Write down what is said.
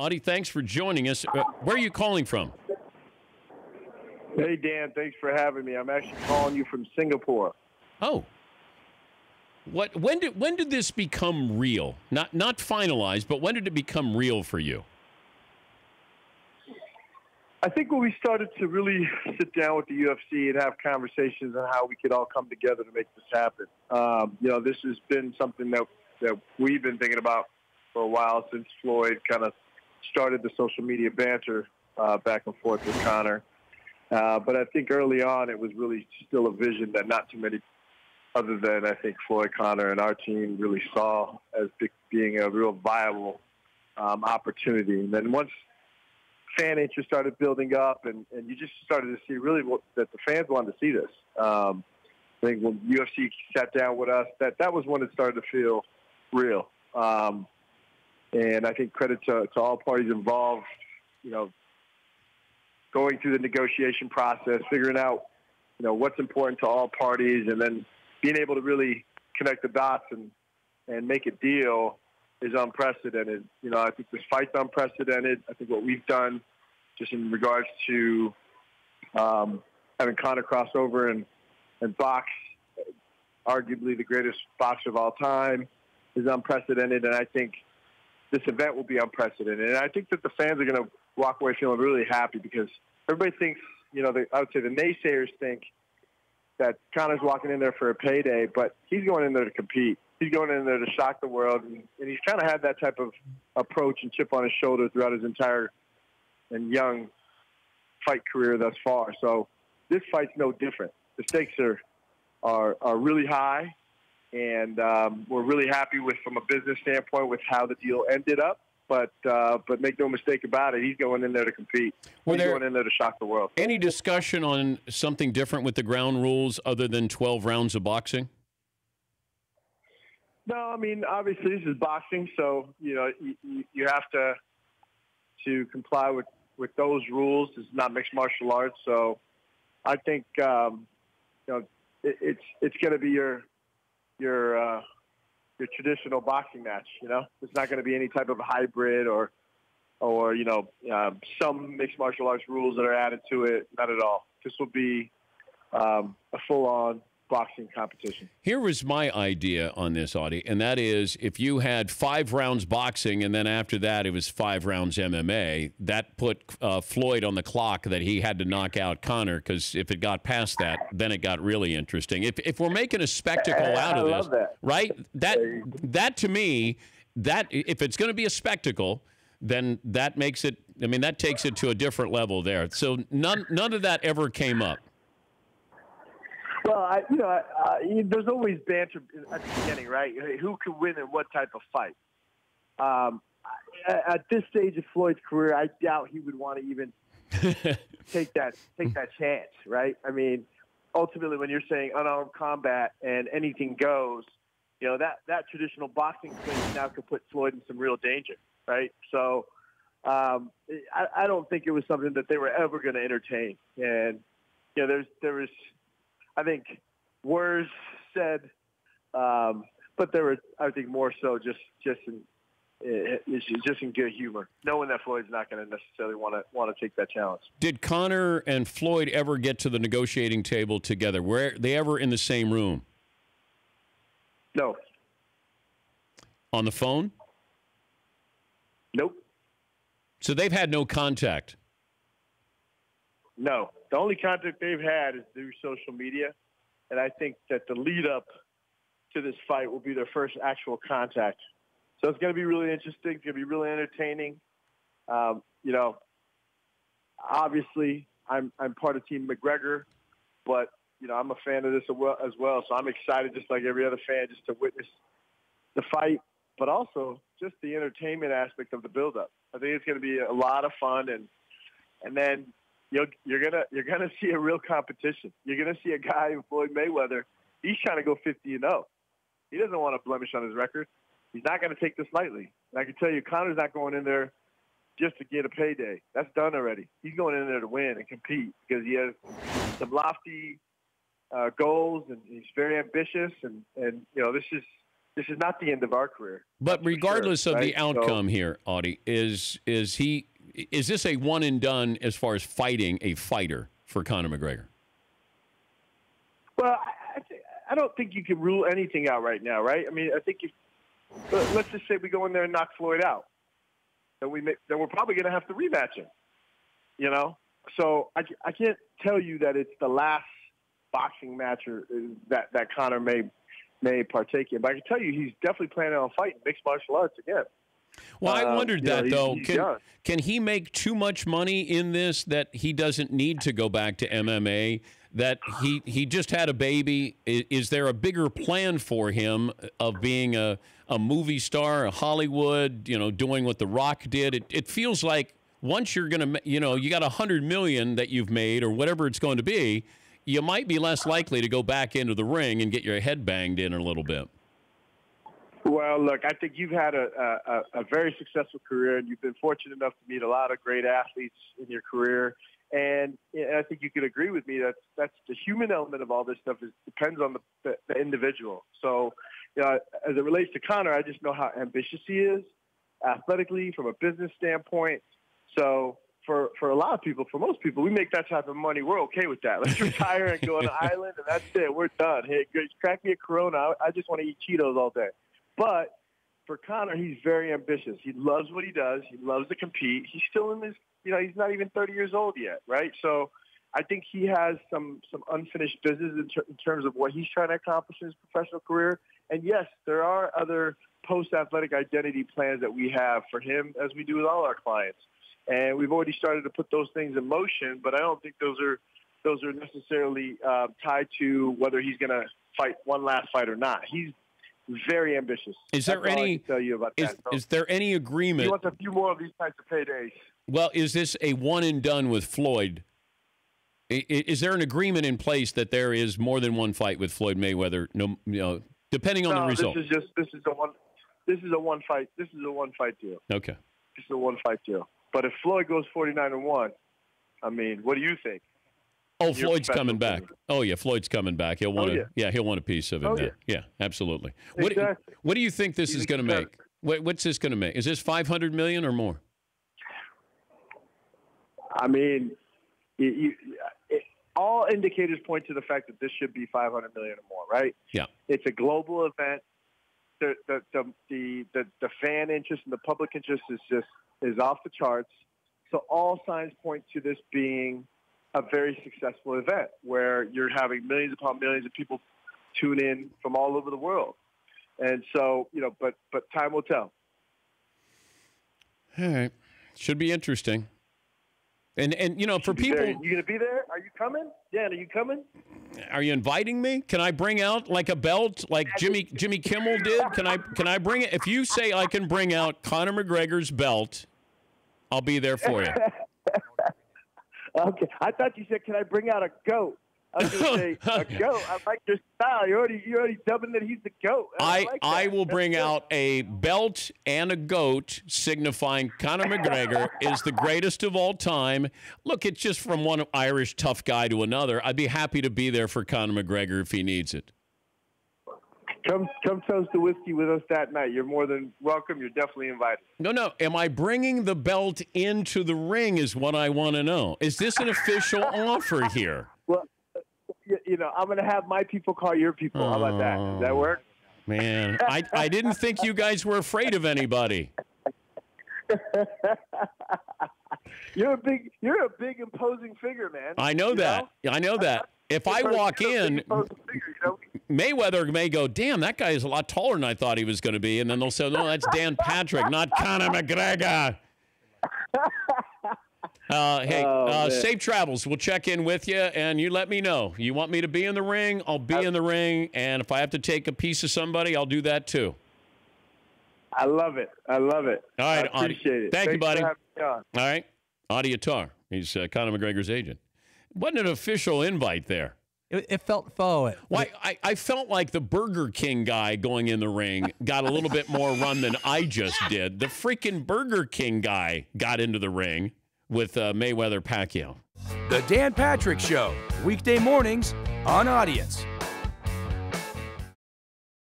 Audie, thanks for joining us. Where are you calling from? Hey, Dan, thanks for having me. I'm actually calling you from Singapore. Oh. When did this become real? Not finalized, but when did it become real for you? I think when we started to really sit down with the UFC and have conversations on how we could all come together to make this happen. This has been something that we've been thinking about for a while since Floyd kind of started the social media banter back and forth with Conor. But I think early on it was really still a vision that not too many other than, I think, Floyd, Conor, and our team really saw as being a real viable opportunity. And then once fan interest started building up, and you just started to see really that the fans wanted to see this. I think when UFC sat down with us, that was when it started to feel real. And I think credit to all parties involved, going through the negotiation process, figuring out, what's important to all parties, and then being able to really connect the dots and make a deal is unprecedented. I think this fight's unprecedented. I think what we've done just in regards to having Conor cross over and box, arguably the greatest boxer of all time, is unprecedented. And I think this event will be unprecedented. And I think that the fans are going to walk away feeling really happy because everybody thinks, I would say the naysayers think that Conor's walking in there for a payday, but he's going in there to compete. He's going in there to shock the world, and he's kind of had that type of approach and chip on his shoulder throughout his entire and young fight career thus far. So this fight's no different. The stakes are really high, and we're really happy from a business standpoint with how the deal ended up. But make no mistake about it, he's going in there to compete. He's going in there to shock the world. Any discussion on something different with the ground rules other than 12 rounds of boxing? No, I mean, obviously this is boxing, so you have to comply with those rules. It's not mixed martial arts, so I think it's going to be your traditional boxing match. It's not going to be any type of hybrid or some mixed martial arts rules that are added to it. Not at all. This will be a full-on boxing competition. Here was my idea on this, Audie, and that is if you had 5 rounds boxing and then after that it was 5 rounds MMA, that put Floyd on the clock that he had to knock out Conor, because if it got past that, then it got really interesting. If we're making a spectacle out of this, right? That to me, that if it's going to be a spectacle, then that makes it. I mean, that takes it to a different level there. So none of that ever came up. Well, there's always banter at the beginning, right? Who could win in what type of fight? At this stage of Floyd's career, I doubt he would want to even take that chance, right? I mean, ultimately, when you're saying unarmed combat and anything goes, that traditional boxing clinch now could put Floyd in some real danger, right? So I don't think it was something that they were ever going to entertain. And there was. I think words said, but there was, I think, more so just in good humor, knowing that Floyd's not going to necessarily want to take that challenge. Did Conor and Floyd ever get to the negotiating table together? Were they ever in the same room? No. On the phone? Nope. So they've had no contact? No. The only contact they've had is through social media, and I think that the lead-up to this fight will be their first actual contact. So it's going to be really interesting. It's going to be really entertaining. Obviously, I'm part of Team McGregor, but I'm a fan of this as well. So I'm excited, just like every other fan, just to witness the fight, but also just the entertainment aspect of the build-up. I think it's going to be a lot of fun, and then you're gonna see a real competition. You're gonna see a guy, Floyd Mayweather. He's trying to go 50-0. He doesn't want a blemish on his record. He's not going to take this lightly. And I can tell you, Conor's not going in there just to get a payday. That's done already. He's going in there to win and compete because he has some lofty goals, and he's very ambitious. And this is this is not the end of our career. But regardless of the right? outcome here, Audie, is this a one and done as far as fighting a fighter for Conor McGregor? Well, I don't think you can rule anything out right now, right? I mean, I think let's just say we go in there and knock Floyd out, then we're probably going to have to rematch him. You know, so I can't tell you that it's the last boxing match that Conor may partake in, but I can tell you he's definitely planning on fighting mixed martial arts again. Well, I wondered that, though. He's Can he make too much money in this that he doesn't need to go back to MMA, that he just had a baby? Is there a bigger plan for him of being a movie star, a Hollywood, doing what The Rock did? It feels like once you're going to, you got $100 million that you've made or whatever it's going to be, you might be less likely to go back into the ring and get your head banged in a little bit. Well, look, I think you've had a very successful career, and you've been fortunate enough to meet a lot of great athletes in your career. And I think you could agree with me that's the human element of all this stuff depends on the individual. So, as it relates to Conor, I just know how ambitious he is, athletically, from a business standpoint. So for a lot of people, for most people, we make that type of money. We're okay with that. Let's retire and go on an island, and that's it. We're done. Hey, crack me a Corona. I just want to eat Cheetos all day. But for Conor, he's very ambitious. He loves what he does. He loves to compete. He's still in his, he's not even 30 years old yet, right? So I think he has some unfinished business in terms of what he's trying to accomplish in his professional career. And, yes, there are other post-athletic identity plans that we have for him, as we do with all our clients. And we've already started to put those things in motion, but I don't think those are necessarily tied to whether he's going to fight one last fight or not. He's very ambitious. Is there That's all I can tell you about that. Is there any agreement? He wants a few more of these types of paydays. Well, is this a one and done with Floyd? Is there an agreement in place that there is more than one fight with Floyd Mayweather? No, depending on the result. This is a one fight deal. Okay. This is a one fight deal. But if Floyd goes 49-1, I mean, what do you think? Oh, Floyd's coming back. Oh yeah, Floyd's coming back. He'll want he'll want a piece of it. Oh, there. Yeah, absolutely. Exactly. What do you think this is going to make? What's this going to make? Is this $500 million or more? I mean, all indicators point to the fact that this should be $500 million or more, right? Yeah. It's a global event. The fan interest and the public interest is off the charts. So all signs point to this being a very successful event where you're having millions upon millions of people tune in from all over the world. And so, but time will tell. All right. Should be interesting. And for people... You going to be there? Are you coming? Dan, are you coming? Are you inviting me? Can I bring out like a belt like Jimmy Kimmel did? Can I bring it? If you say I can bring out Conor McGregor's belt, I'll be there for you. Okay. I thought you said, can I bring out a goat? I was going to say, a goat. I like your style. You're already dubbing that he's the goat. I will bring out a belt and a goat signifying Conor McGregor is the greatest of all time. Look, it's just from one Irish tough guy to another. I'd be happy to be there for Conor McGregor if he needs it. Come toast the whiskey with us that night. You're more than welcome. You're definitely invited. No. Am I bringing the belt into the ring is what I want to know. Is this an official offer here? Well, I'm going to have my people call your people. How about that? Does that work? Man, I didn't think you guys were afraid of anybody. You're a big imposing figure, man. I know that. I know that. If I walk in, Mayweather may go, damn, that guy is a lot taller than I thought he was going to be. And then they'll say, no, that's Dan Patrick, not Conor McGregor. Safe travels. We'll check in with you, and you let me know. You want me to be in the ring? I'll be in the ring. And if I have to take a piece of somebody, I'll do that too. I love it. All right, I appreciate it. Thank you, buddy. For having me on. All right. Audie Attar. He's Conor McGregor's agent. Wasn't an official invite there. It felt faux. Well, I felt like the Burger King guy going in the ring got a little bit more run than I just did. The freaking Burger King guy got into the ring with Mayweather Pacquiao. The Dan Patrick Show, weekday mornings on Audience.